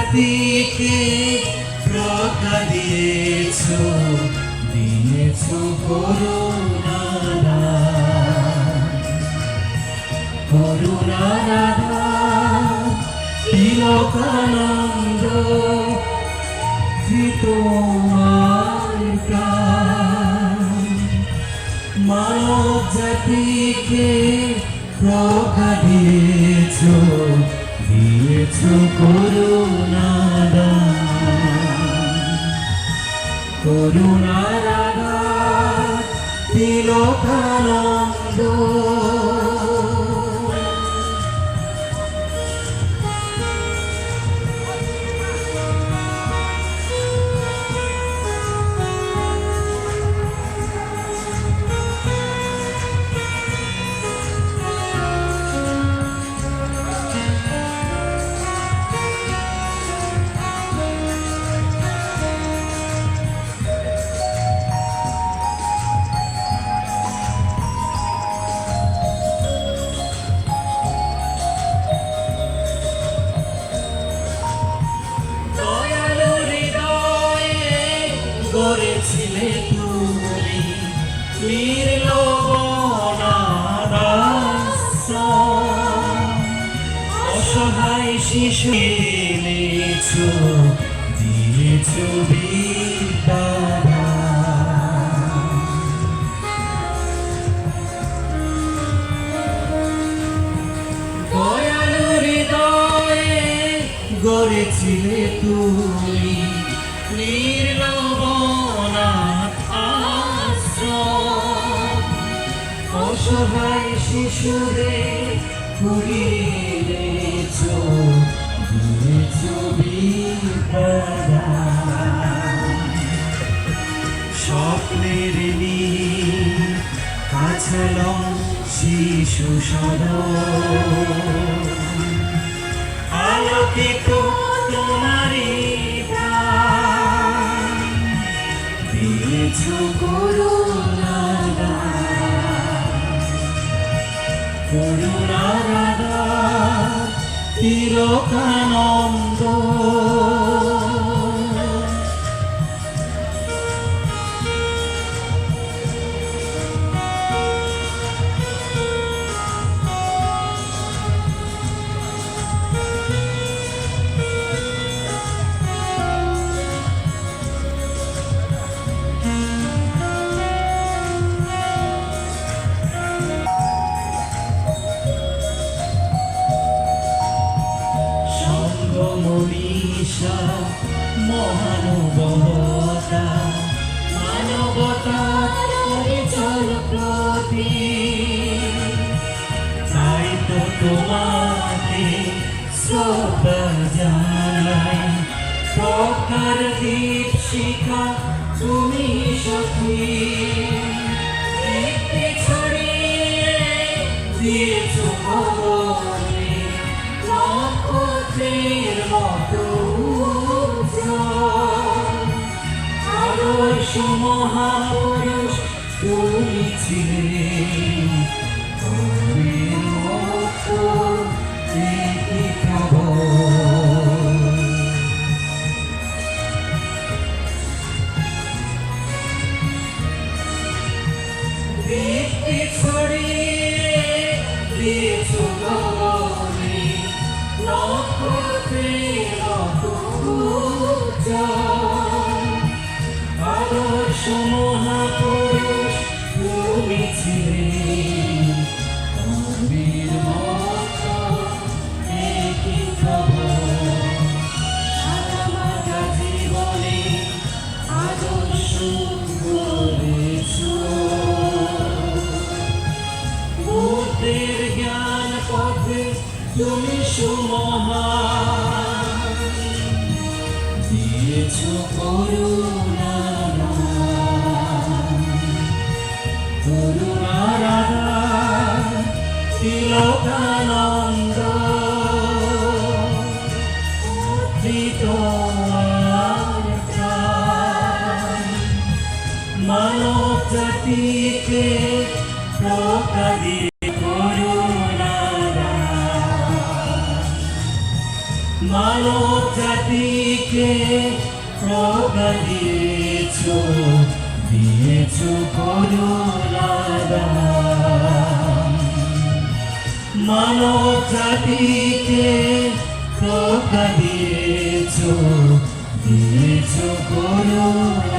জাতিকে রক্ষা দিয়েছো, দিয়েছো করুণা দান, করুণা দান, তিলকানন্দ তোমার প্রাণ। মানব জাতিকে রক্ষা দিয়েছো, দিয়েছো করুণা দান, করুণা দান, তিলকানন্দ। গড়েছিলে তুমি অসহায় শিশু এনেছো, দিয়েছো বিদ্যাদান। দয়ালু হৃদয়ে গড়েছিলে তুমি অসহায় শিশুদের কুড়িয়েছো, দিয়েছো বিদ্যাদান। স্বপ্নের নীল কাছালং শিশু সদন, আলোকিত তোমারই প্রাণ, দিয়েছো করুণা দান, করুণা দান, তিলকানন্দ। মনীষা মহানুভবতা, মানবতার পরিচয় প্রতীক, তাই তো তোমাকে শ্রদ্ধা জানাই। প্রজ্ঞার দীপশিখা তুমি সখী, দীপ্তি ছড়িয়ে দিয়েছো ভবনে, নক্ষত্রের মতো উজ্জ্বল। আদর্শ মহাপুরুষ তুমি ছিলে, কবির মতো একই খবর। দীপ্তি ছড়িয়ে দিয়েছো ভবনে, নক্ষত্রের মতো উজ্জ্বল। আদর্শ মহাপুরুষ তুমি ছিলে, কবির মতো একই খবর। সাদামাটা জীবনে আদর্শ গড়েছো, বুদ্ধের জ্ঞান পথে তুমি সুমহান, দিয়েছো করুণা দান, করুণা দান, তিলকানন্দ। তোমার প্রাণ, মানব জাতিকে রক্ষা দিয়ে করুণা দান, মানব জাতিকে প্রজ্ঞা দিয়েছো, দিয়েছো করুণা দান। মানব জাতিকে প্রজ্ঞা দিয়েছো, দিয়েছো করুণা